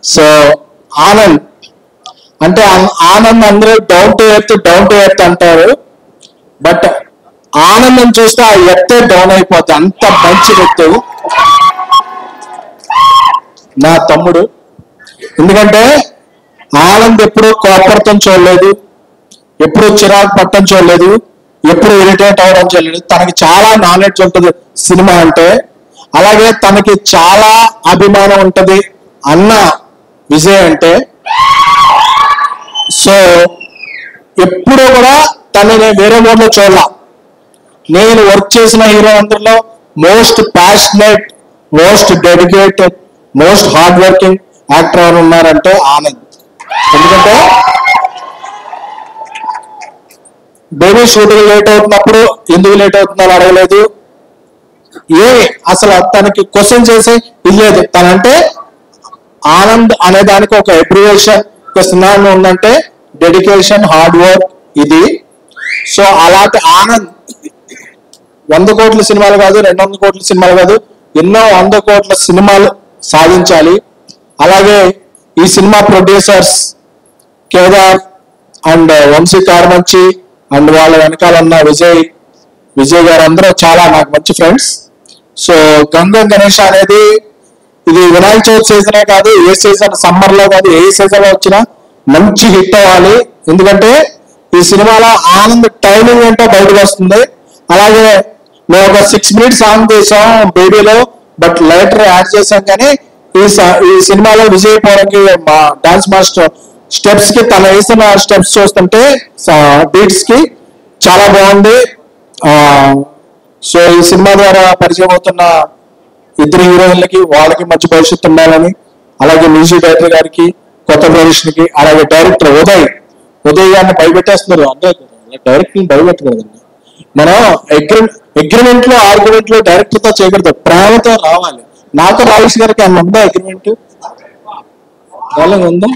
So Anand అంటే ఆనంద్ అందరూ down to earth అంటారు. బట్ ఆనందం చూస్తే ఆ ఎత్తే డౌన్ అయిపోతుంది. అంత మంచి వ్యక్తి నా తమ్ముడు. ఎందుకంటే ఆనంద్ ఎప్పుడు కోపడటం చూడలేదు, ఎప్పుడు చిరాకు పట్టడం చూడలేదు, ఎప్పుడు ఇరిటేట్ అవ్వడం చూడలేదు. తనకి చాలా నాలెడ్జ్ ఉంటుంది సినిమా అంటే. అలాగే తనకి చాలా అభిమానం ఉంటుంది అన్న విజయ్ అంటే. సో ఎప్పుడు కూడా తనని వేరే మోడ్లో చూడాల. నేను వర్క్ చేసిన హీరో అందరిలో most passionate, most dedicated, most hard working actor ఎవరు ఉన్నారంటే ఆనంద్. ఎందుకంటే బేబీ షూటింగ్ లేట్ అవుతున్నప్పుడు ఎందుకు లేట్ అవుతుందని అడగలేదు. అసలు తనకి క్వశ్చన్ చేసి ఇది లేదు. తనంటే ఆనంద్ అనే దానికి ఒక అబ్రివేషన్, ఒక సినానిమ్ ఉందంటే డెడికేషన్, హార్డ్ వర్క్ ఇది. సో అలాంటి ఆనంద్ 100 కోట్ల సినిమాలు కాదు, 200 కోట్ల సినిమాలు కాదు, ఎన్నో 100 కోట్ల సినిమాలు సాధించాలి. అలాగే ఈ సినిమా producers Kedar and Vamsi Karmanchi and వాళ్ళ వెనకాల ఉన్న విజయ్ గారు అందరూ చాలా నాకు మంచి ఫ్రెండ్స్. సో గంగం గణేష్ అనేది ఇది వినాయక చవితి సీజనే కాదు, ఏ సీజన్, సమ్మర్ లో కాదు, ఏ సీజన్ లో వచ్చినా మంచి హిట్ అవ్వాలి. ఎందుకంటే ఈ సినిమాలో ఆనంద్ టైమింగ్ ఏంటో బయటకు వస్తుంది. అలాగే మేము ఒక 6 minutes సాంగ్ చేసాం బేబీలో, బట్ లైటర్ యాడ్ చేసాం. కానీ ఈ సినిమాలో విజయ్ పోరంకి మా డాన్స్ మాస్టర్ స్టెప్స్ కి తను వేసిన స్టెప్స్ చూస్తుంటే బీట్స్ కి చాలా బాగుంది. సో ఈ సినిమా ద్వారా పరిచయం అవుతున్న ఇద్దరు హీరోయిన్లకి వాళ్ళకి మంచి భవిష్యత్తు ఉండాలని, అలాగే మ్యూజిక్ డైరెక్టర్ గారికి, కొత్త ప్రొడ్యూషన్ కి, అలాగే డైరెక్టర్ ఉదయ్ గారిని భయపెట్టేస్తున్నారు. అంటే డైరెక్టర్ భయపెట్టకూడదండి. మనం అగ్రిమెంట్ లో ఆర్గ్యుమెంట్ లో డైరెక్టర్ తో చేయకూడదు, ప్రేమతో రావాలి. నాతో రాజేష్ గారికి అన్న ఉందా అగ్రిమెంట్? వాళ్ళకి ఉందా?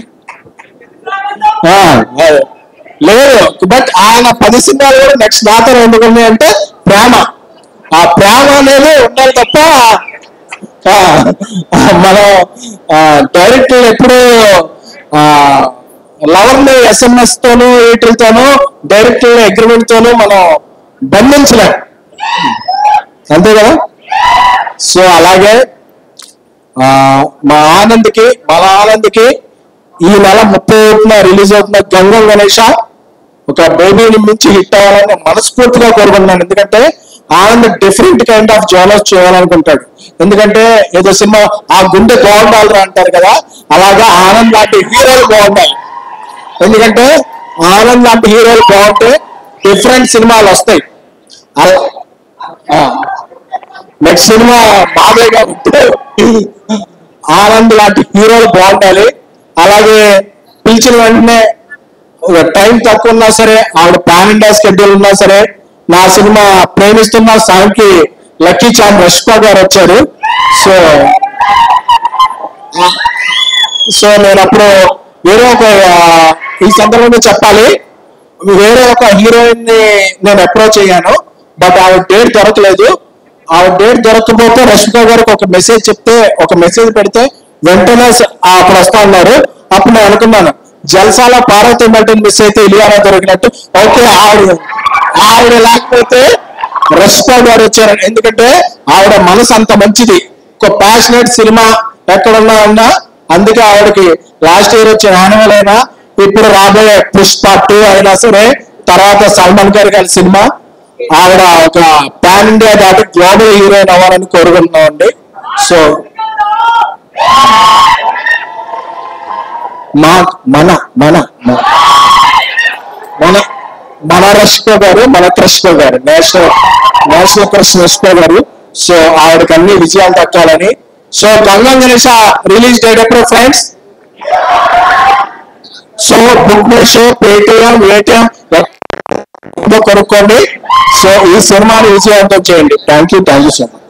లేదు. బట్ ఆయన 10 సినిమాలు కూడా నెక్స్ట్ నాతో ఎందుకుంది అంటే ప్రేమ. ఆ ప్రేమ అనేది ఉండాలి తప్ప మనం డైరెక్టర్ ఎప్పుడు లవర్ని SMS తోనూ వీటితోనూ డైరెక్టర్ అగ్రిమెంట్ తోనూ మనం బంధించలేం, అంతే కదా. సో అలాగే మన ఆనంద్కి ఈ నెల 30న రిలీజ్ అవుతున్న గంగం గణేష ఒక బేబీని మించి హిట్ అవ్వాలని మనస్ఫూర్తిగా కోరుకుంటున్నాను. ఎందుకంటే Anand different kind of genres చేయాలనుకుంటాడు. ఎందుకంటే ఏదో సినిమా ఆ గుండె బాగుండాలి అంటారు కదా, అలాగా ఆనంద్ లాంటి హీరోలు బాగుండాలి. ఎందుకంటే ఆనంద్ లాంటి హీరోలు బాగుంటే డిఫరెంట్ సినిమాలు వస్తాయి. నెక్స్ట్ సినిమా బాబేగా ఉంటే ఆనంద్ లాంటి హీరోలు బాగుండాలి. అలాగే పిలిచిన వెంటనే టైం తక్కువ ఉన్నా సరే, ఆవిడ పాన్ ఇండియా షెడ్యూల్ ఉన్నా సరే, నా సినిమా ప్రేమిస్తున్న సాంగ్కి లక్కీ చామ్ రష్పా గారు వచ్చారు. సో నేను అప్పుడు ఈ సందర్భంగా చెప్పాలి, వేరే ఒక హీరోయిన్ ని నేను అప్రోచ్ అయ్యాను. బట్ ఆవిడ డేట్ దొరకలేదు. ఆవిడ డేట్ దొరకకపోతే రష్మిక గారికి ఒక మెసేజ్ పెడితే వెంటనే అప్పుడు వస్తా ఉన్నారు. అప్పుడు నేను అనుకున్నాను, జల్సాలో పార్వతి మల్టీని మిస్ అయితే ఇలియానా దొరికినట్టు. ఓకే, ఆవిడ లేకపోతే రష్మిక గారు వచ్చారు. ఎందుకంటే ఆవిడ మనసు అంత మంచిది, ఒక ప్యాషనేట్ సినిమా ఎక్కడున్నా ఉన్నా. అందుకే ఆవిడకి లాస్ట్ ఇయర్ వచ్చిన యానిమల్ అయినా, ఇప్పుడు రాబోయే పుష్ప 2 అయినా సరే, తర్వాత సల్మాన్ గారి సినిమా, ఆవిడ ఒక పాన్ ఇండియా దాటి గ్లోబల్ హీరోయిన్ అవ్వాలని కోరుకుంటున్నామండి. సో మన రష్మిక గారు, మన కృష్ణ గారు, నేషనల్ కృష్ణ రష్మిక గారు. సో ఆవిడకి అన్ని విజయాలు దక్కాలని. So Gam Gam Ganesha release date ఎప్పుడు friends? So book my show, Paytm, ATM కొనుక్కోండి. సో ఈ సినిమాని విజయవంతం చేయండి. Thank you so much.